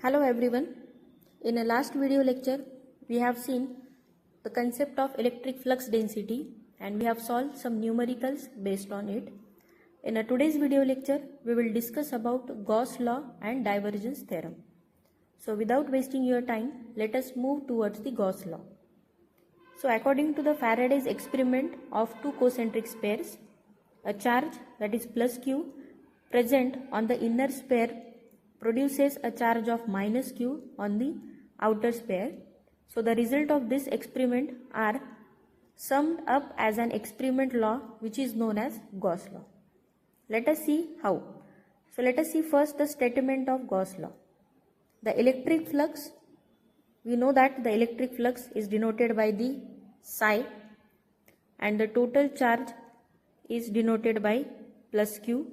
Hello everyone. In a last video lecture, we have seen the concept of electric flux density and we have solved some numericals based on it. In today's video lecture, we will discuss about Gauss law and divergence theorem. So without wasting your time, let us move towards the Gauss law. So according to the Faraday's experiment of two concentric pairs, a charge that is plus q present on the inner sphere produces a charge of minus q on the outer sphere. So the result of this experiment are summed up as an experiment law which is known as Gauss law. Let us see how. So let us see first the statement of Gauss law. The electric flux, we know that the electric flux is denoted by the psi and the total charge is denoted by plus q.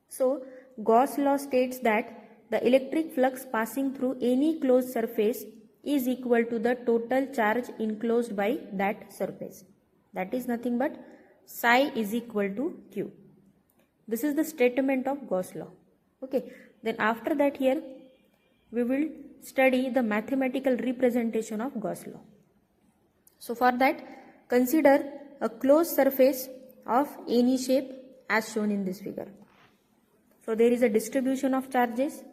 So Gauss law states that the electric flux passing through any closed surface is equal to the total charge enclosed by that surface. That is nothing but psi is equal to q. This is the statement of Gauss law. Okay. Then after that here we will study the mathematical representation of Gauss law. So for that, consider a closed surface of any shape as shown in this figure. So there is a distribution of charges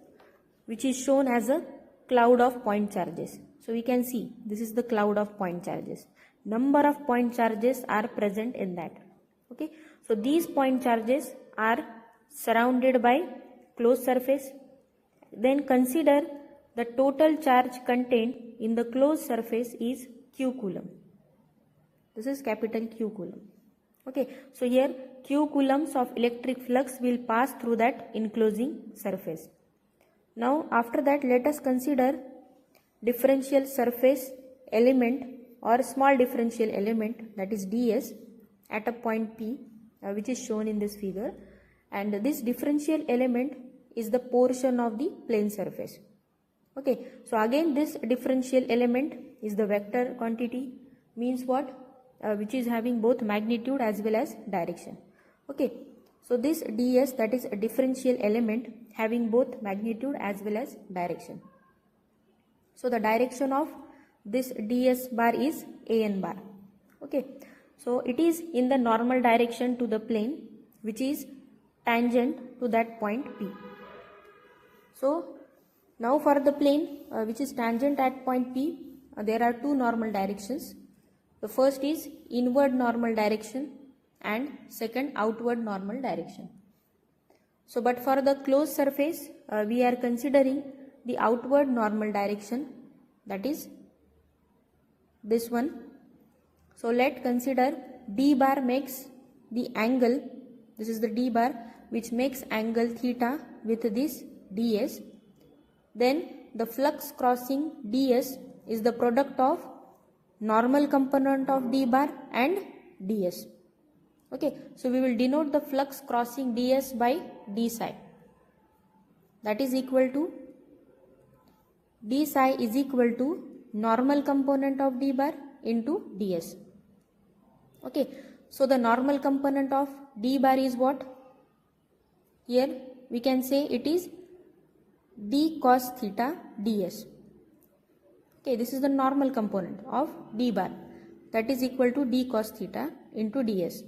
which is shown as a cloud of point charges. So we can see this is the cloud of point charges. Number of point charges are present in that. Okay. So these point charges are surrounded by closed surface. Then consider the total charge contained in the closed surface is q coulomb. This is capital Q coulomb. Okay. So here q coulombs of electric flux will pass through that enclosing surface. Now after that, let us consider differential surface element or small differential element, that is ds, at a point P which is shown in this figure, and this differential element is the portion of the plane surface. Okay, so again this differential element is the vector quantity, means what? Which is having both magnitude as well as direction. Okay, so this ds, that is a differential element having both magnitude as well as direction. So the direction of this ds bar is an bar. Okay, so it is in the normal direction to the plane which is tangent to that point P. So now for the plane which is tangent at point P, there are two normal directions. The first is inward normal direction and second outward normal direction. So but for the closed surface we are considering the outward normal direction, that is this one. So let consider d bar makes the angle, this is the d bar which makes angle theta with this ds. Then the flux crossing ds is the product of normal component of d bar and ds. Okay, so we will denote the flux crossing ds by d psi. That is equal to d psi is equal to normal component of d bar into ds. Okay, so the normal component of d bar is what? Here we can say it is d cos theta ds. Okay, this is the normal component of d bar, that is equal to d cos theta into ds.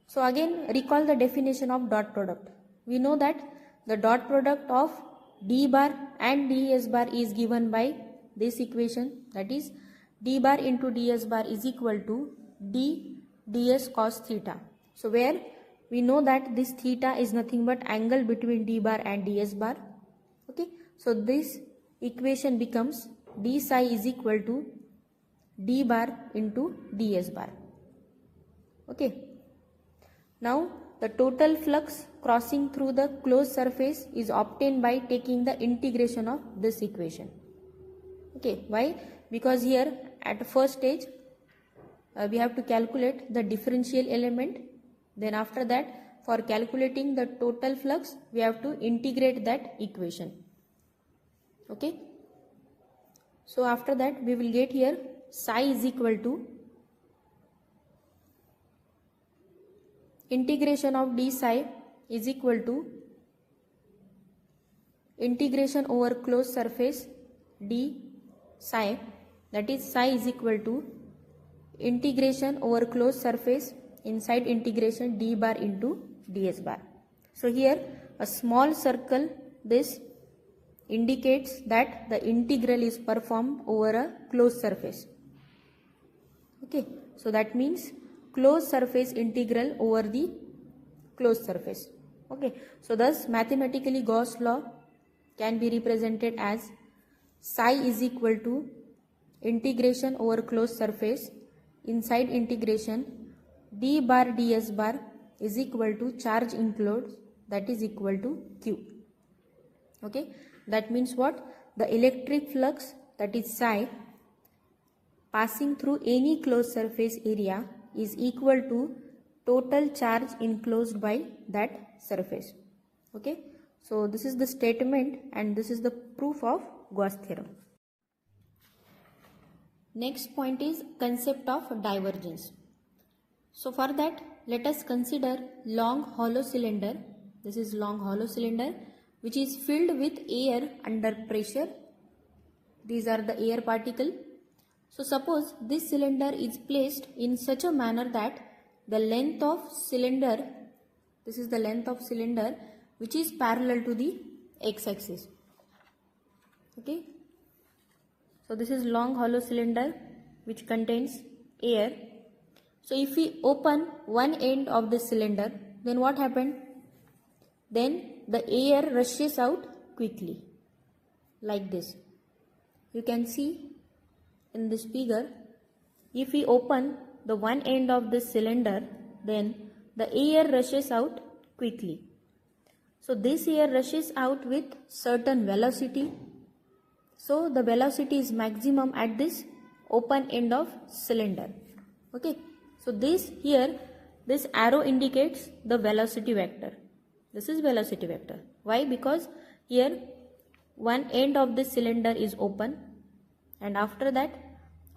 So again recall the definition of dot product. We know that the dot product of d bar and ds bar is given by this equation, that is d bar into ds bar is equal to d ds cos theta. So where we know that this theta is nothing but angle between d bar and ds bar. Okay, so this equation becomes d psi is equal to d bar into ds bar. Okay. Now the total flux crossing through the closed surface is obtained by taking the integration of this equation. Okay, why? Because here at the first stage we have to calculate the differential element. Then after that, for calculating the total flux we have to integrate that equation. Okay. So after that we will get here psi is equal to integration of d psi is equal to integration over closed surface d psi, that is psi is equal to integration over closed surface inside integration d bar into ds bar. So here a small circle, this indicates that the integral is performed over a closed surface. Okay, so that means closed surface integral over the closed surface. Okay, so thus mathematically Gauss law can be represented as psi is equal to integration over closed surface inside integration d bar ds bar is equal to charge enclosed, that is equal to q. Okay, that means what? The electric flux, that is psi, passing through any closed surface area is equal to total charge enclosed by that surface. Okay, so this is the statement and this is the proof of Gauss theorem. Next point is concept of divergence. So for that, let us consider long hollow cylinder. This is long hollow cylinder which is filled with air under pressure. These are the air particle. So suppose this cylinder is placed in such a manner that the length of cylinder, this is the length of cylinder which is parallel to the x-axis. Okay, so this is long hollow cylinder which contains air. So if we open one end of the cylinder, then what happened? Then the air rushes out quickly like this. You can see in this figure, if we open the one end of this cylinder, then the air rushes out quickly. So this air rushes out with certain velocity. So the velocity is maximum at this open end of cylinder. Okay, so this here, this arrow indicates the velocity vector. This is velocity vector. Why? Because here one end of this cylinder is open and after that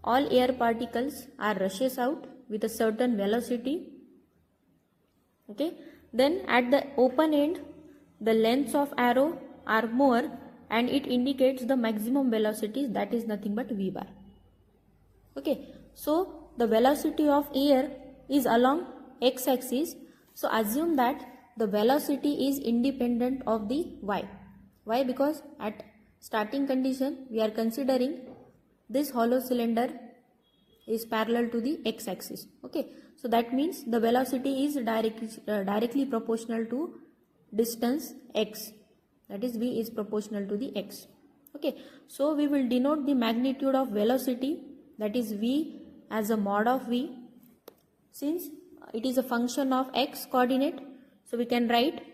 all air particles are rushes out with a certain velocity. Okay, then at the open end the lengths of arrow are more and it indicates the maximum velocity, that is nothing but v bar. Okay, so the velocity of air is along x-axis. So assume that the velocity is independent of the y. Why? Because at starting condition we are considering this hollow cylinder is parallel to the x-axis. Okay, so that means the velocity is directly proportional to distance x, that is v is proportional to the x. Okay, so we will denote the magnitude of velocity, that is v, as a mod of v. Since it is a function of x coordinate, so we can write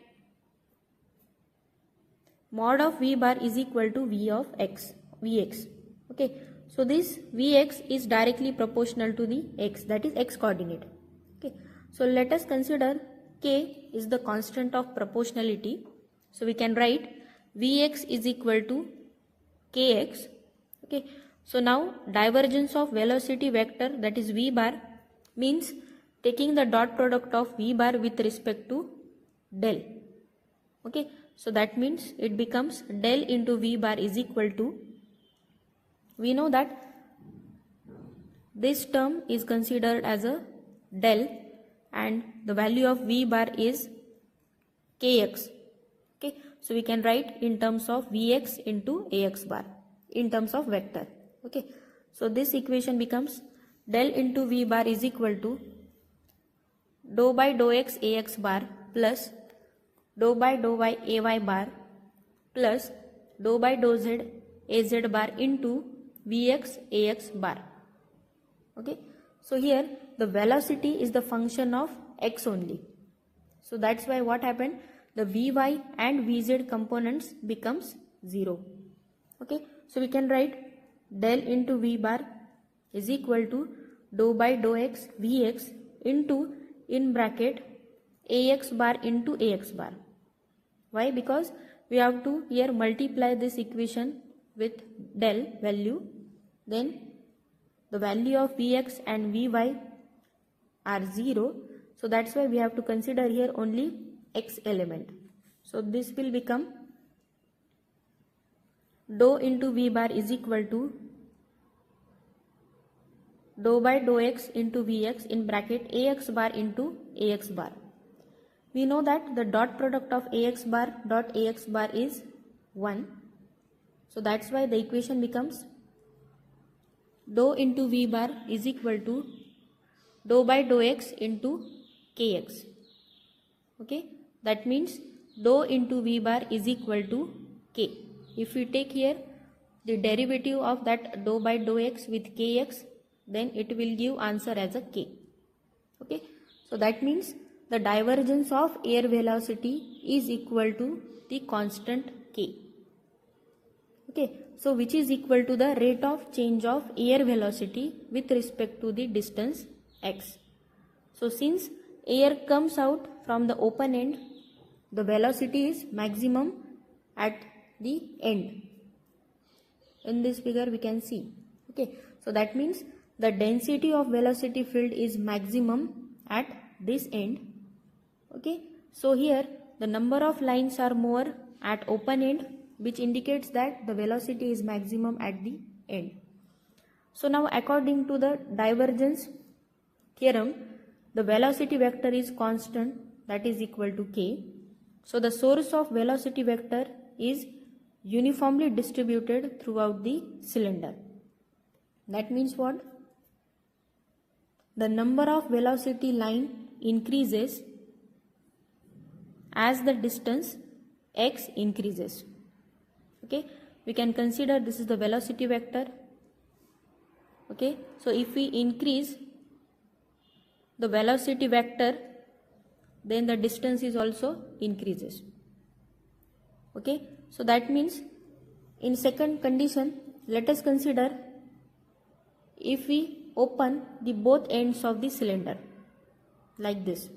mod of v bar is equal to v of x, vx. Okay, so this vx is directly proportional to the x, that is x coordinate. Okay, so let us consider k is the constant of proportionality. So we can write vx is equal to kx. Okay, so now divergence of velocity vector, that is v bar, means taking the dot product of v bar with respect to del. Okay, so that means it becomes del into v bar is equal to, we know that this term is considered as a del and the value of v bar is kx. Okay, so we can write in terms of vx into ax bar in terms of vector. Okay, so this equation becomes del into v bar is equal to dou by dou x ax bar plus dou by dou y ay bar plus dou by dou z az bar into vx ax bar. Okay, so here the velocity is the function of x only. So that's why what happened, the vy and vz components becomes 0. Okay, so we can write del into v bar is equal to dou by dou x vx into in bracket ax bar into ax bar. Why? Because we have to here multiply this equation with del value, then the value of vx and vy are 0. So that's why we have to consider here only x element. So this will become dou into V bar is equal to dou by dou x into Vx in bracket Ax bar into Ax bar. We know that the dot product of Ax bar dot Ax bar is 1. So that's why the equation becomes dou into V bar is equal to dou by dou x into Kx. Okay, that means dou into V bar is equal to K. If we take here the derivative of that dou by dou x with Kx, then it will give answer as a K. Okay, so that means the divergence of air velocity is equal to the constant K. Okay, so which is equal to the rate of change of air velocity with respect to the distance x. So since air comes out from the open end, the velocity is maximum at the end. In this figure we can see. Okay, so that means the density of velocity field is maximum at this end. Okay, so here the number of lines are more at open end, which indicates that the velocity is maximum at the end. So now according to the divergence theorem, the velocity vector is constant, that is equal to K. So the source of velocity vector is uniformly distributed throughout the cylinder. That means what? The number of velocity line increases as the distance x increases. Okay, we can consider this is the velocity vector. Okay, so if we increase the velocity vector, then the distance is also increases. Okay, so that means in second condition, let us consider if we open the both ends of the cylinder like this,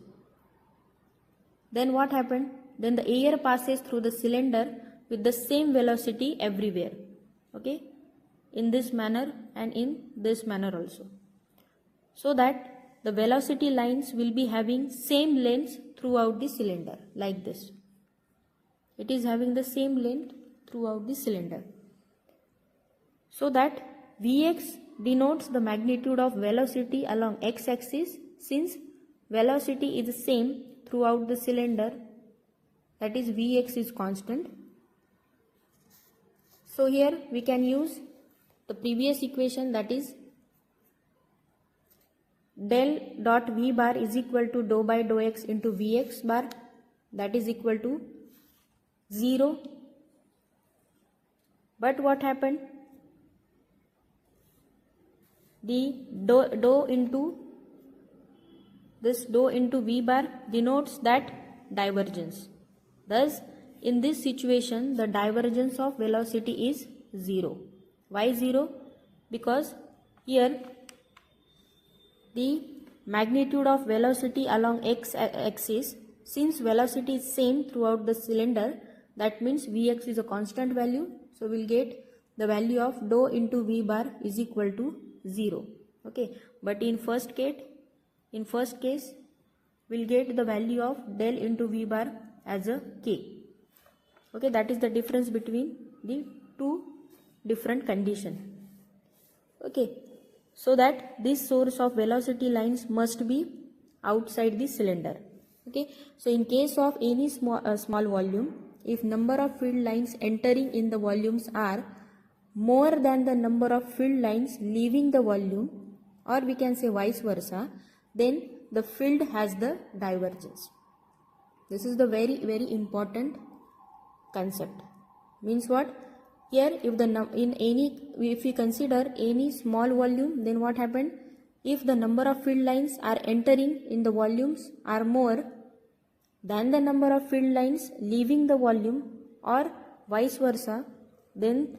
then what happened? Then the air passes through the cylinder with the same velocity everywhere. Okay, in this manner and in this manner also, so that the velocity lines will be having same length throughout the cylinder like this. It is having the same length throughout the cylinder, so that Vx denotes the magnitude of velocity along x-axis. Since velocity is the same throughout the cylinder, that is Vx is constant. So here we can use the previous equation, that is del dot V bar is equal to dou by dou x into Vx bar, that is equal to 0. But what happened? The dou into V bar denotes that divergence. Thus, in this situation, the divergence of velocity is 0. Why 0? Because here the magnitude of velocity along x-axis, since velocity is same throughout the cylinder, that means Vx is a constant value. So we'll get the value of dou into V bar is equal to 0. Okay, but in first case we'll get the value of del into V bar as a K. Okay, that is the difference between the two different conditions. Okay, so that this source of velocity lines must be outside the cylinder. Okay, so in case of any small volume, if number of field lines entering in the volumes are more than the number of field lines leaving the volume, or we can say vice versa, then the field has the divergence. This is the very important concept. Means what? Here if we consider any small volume, then what happened? If the number of field lines are entering in the volumes are more than the number of field lines leaving the volume, or vice versa, then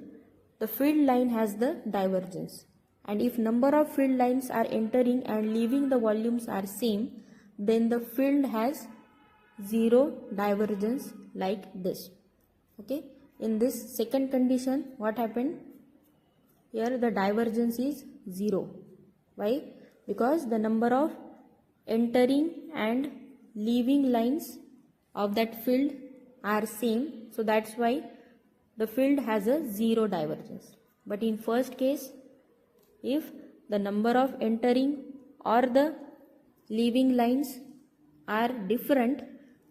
the field line has the divergence. And if number of field lines are entering and leaving the volumes are same, then the field has 0 divergence like this. Okay, in this second condition, what happened? Here the divergence is 0. Why? Because the number of entering and leaving lines of that field are same, so that's why the field has a zero divergence. But in first case, if the number of entering or the leaving lines are different,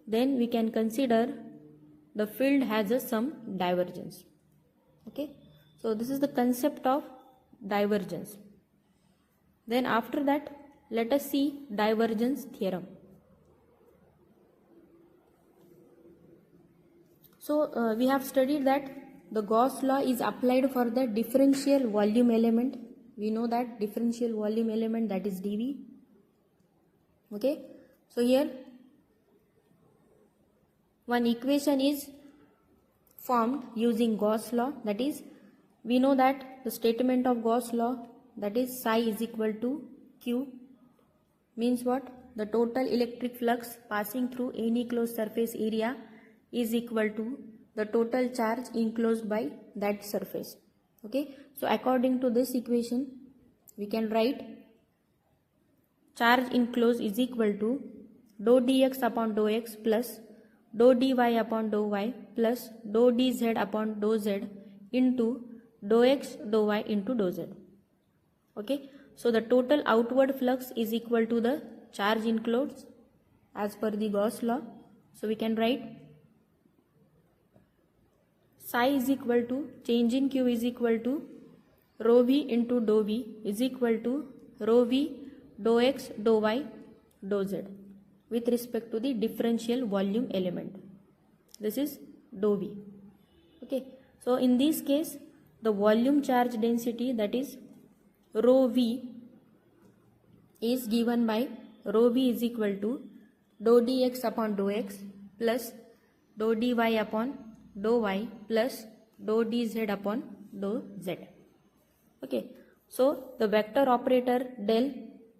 then we can consider the field has some divergence. Okay, so this is the concept of divergence. Then after that, let us see divergence theorem. So we have studied that the Gauss law is applied for the differential volume element. We know that differential volume element, that is dV. Okay, so here one equation is formed using Gauss law, that is, we know that the statement of Gauss law, that is psi is equal to Q, means what? The total electric flux passing through any closed surface area is equal to the total charge enclosed by that surface. Okay, so according to this equation, we can write charge enclosed is equal to dou dx upon dou x plus dou dy upon dou y plus dou dz upon dou z into dou x dou y into dou z. Okay, so the total outward flux is equal to the charge enclosed as per the Gauss law. So we can write psi is equal to, change in Q is equal to rho v into dou v is equal to rho v dou x dou y dou z with respect to the differential volume element. This is dou v. Okay, so in this case, the volume charge density, that is rho v, is given by rho v is equal to dou dx upon dou x plus dou dy upon dou y plus dou dz upon dou z. Okay, so the vector operator del,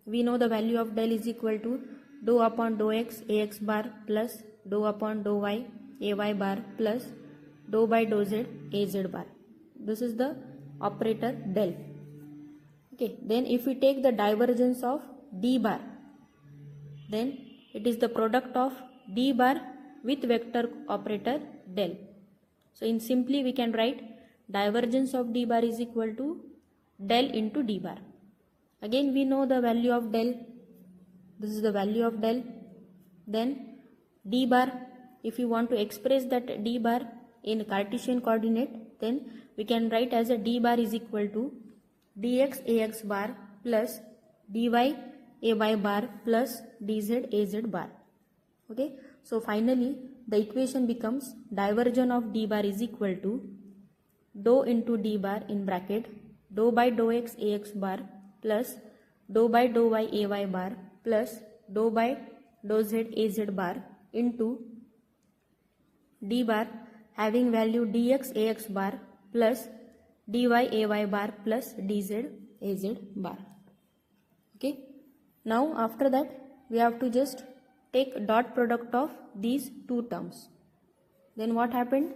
we know the value of del is equal to dou upon dou x ax bar plus dou upon dou y ay bar plus dou by dou z az bar. This is the operator del. Okay, then if we take the divergence of d bar, then it is the product of d bar with vector operator del. So in simply we can write divergence of d bar is equal to del into d bar. Again we know the value of del. This is the value of del. Then d bar, if you want to express that d bar in Cartesian coordinate, then we can write as a d bar is equal to dx ax bar plus dy ay bar plus dz az bar. Okay, so finally the equation becomes divergence of d bar is equal to dou into d bar in bracket dou by dou x ax bar plus dou by dou y ay bar plus dou by dou z az bar into d bar having value dx ax bar plus dy ay bar plus dz az bar. Okay, now after that we have to just take dot product of these two terms. Then what happened?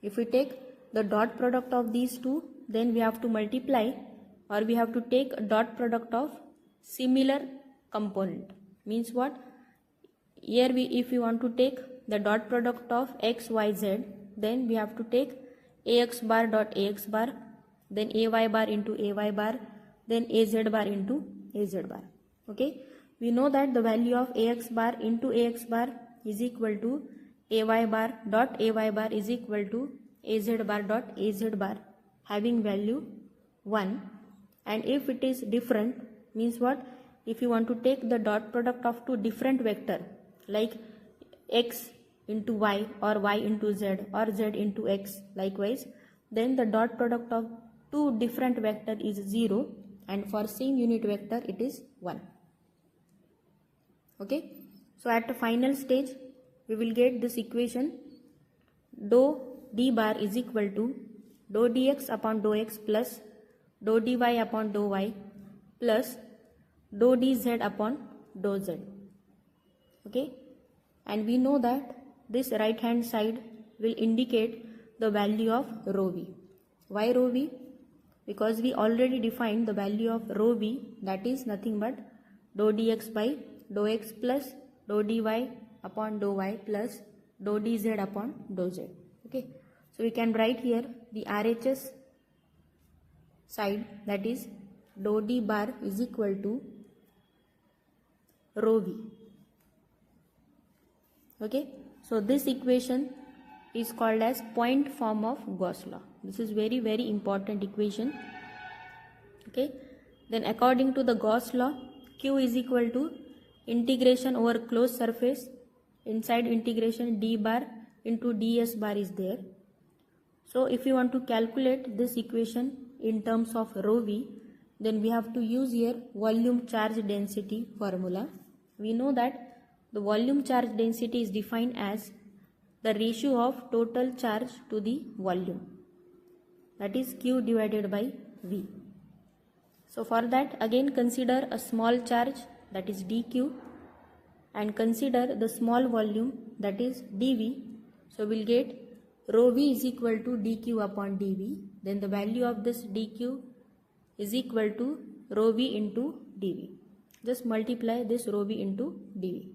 If we take the dot product of these two, then we have to multiply, or we have to take a dot product of similar component. Means what? Here if we want to take the dot product of x, y, z, then we have to take ax bar dot ax bar, then ay bar into ay bar, then az bar into az bar. Okay, we know that the value of ax bar into ax bar is equal to ay bar dot ay bar is equal to az bar dot az bar having value 1. And if it is different, means what? If you want to take the dot product of two different vector like x into y or y into z or z into x likewise, then the dot product of two different vector is 0 and for same unit vector it is 1. Okay, so at the final stage we will get this equation dou d bar is equal to dou dx upon dou x plus dou dy upon dou y plus dou dz upon dou z. Okay, and we know that this right hand side will indicate the value of rho v. Why rho v? Because we already defined the value of rho v, that is nothing but dou dx by dou x plus dou dy upon dou y plus dou dz upon dou z. Okay, So we can write here the RHS side, that is dou d bar is equal to rho v. Okay, so this equation is called as point form of Gauss law. This is very important equation. Okay, then according to the Gauss law, Q is equal to integration over closed surface, inside integration d bar into ds bar is there. So if you want to calculate this equation in terms of rho v, then we have to use here volume charge density formula. We know that the volume charge density is defined as the ratio of total charge to the volume, that is Q divided by V. So for that, again consider a small charge, that is dq, and consider the small volume, that is dv. So we'll get rho v is equal to dq upon dv. Then the value of this dq is equal to rho v into dv. Just multiply this rho v into dv.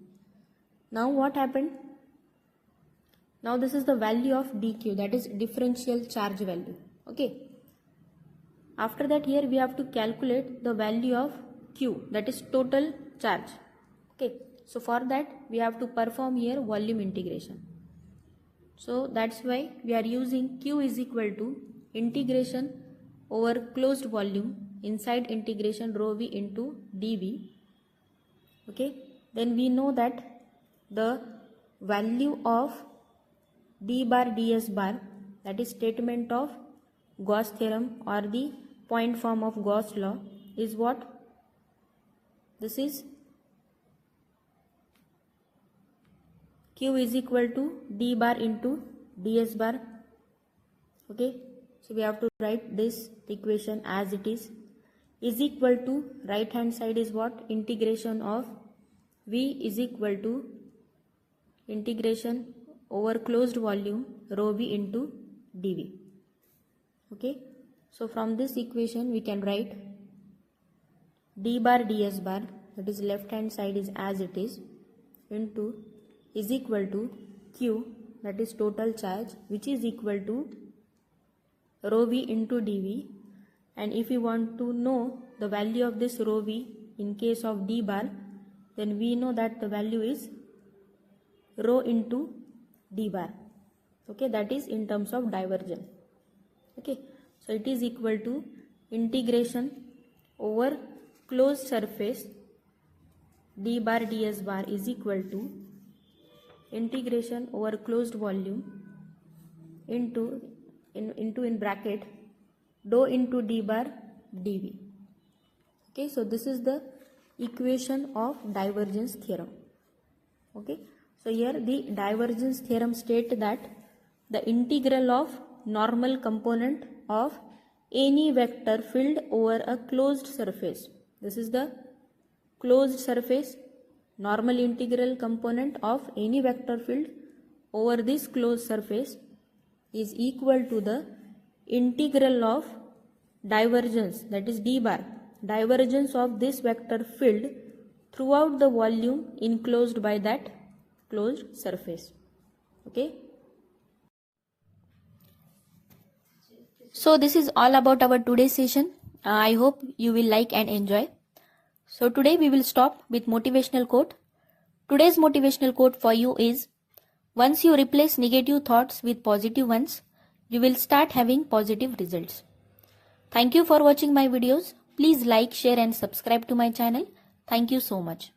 Now what happened? Now this is the value of dq, that is differential charge value. Okay. After that, here we have to calculate the value of q, that is total charge. Okay. So for that we have to perform here volume integration. So that's why we are using q is equal to integration over closed volume inside integration rho v into dv. Okay. Then we know that the value of d bar ds bar, that is statement of Gauss theorem or the point form of Gauss law, is what? This is q is equal to d bar into ds bar. Okay, so we have to write this equation as it is equal to, right hand side is what? Integration of v is equal to integration over closed volume rho v into dv. Okay, so from this equation we can write d bar ds bar, that is left hand side is as it is, into is equal to q, that is total charge, which is equal to rho v into dv. And if you want to know the value of this rho v in case of d bar, then we know that the value is rho into d bar. Okay, that is in terms of divergence. Okay, so it is equal to integration over closed surface d bar ds bar is equal to integration over closed volume into in bracket dou into d bar dv. Okay, so this is the equation of divergence theorem. Okay, so here the divergence theorem states that the integral of normal component of any vector field over a closed surface, this is the closed surface, normal integral component of any vector field over this closed surface is equal to the integral of divergence, that is d bar, divergence of this vector field throughout the volume enclosed by that closed surface. Okay, so this is all about our today's session. I hope you will like and enjoy. So today we will stop with motivational quote. Today's motivational quote for you is: once you replace negative thoughts with positive ones, you will start having positive results. Thank you for watching my videos. Please like, share and subscribe to my channel. Thank you so much.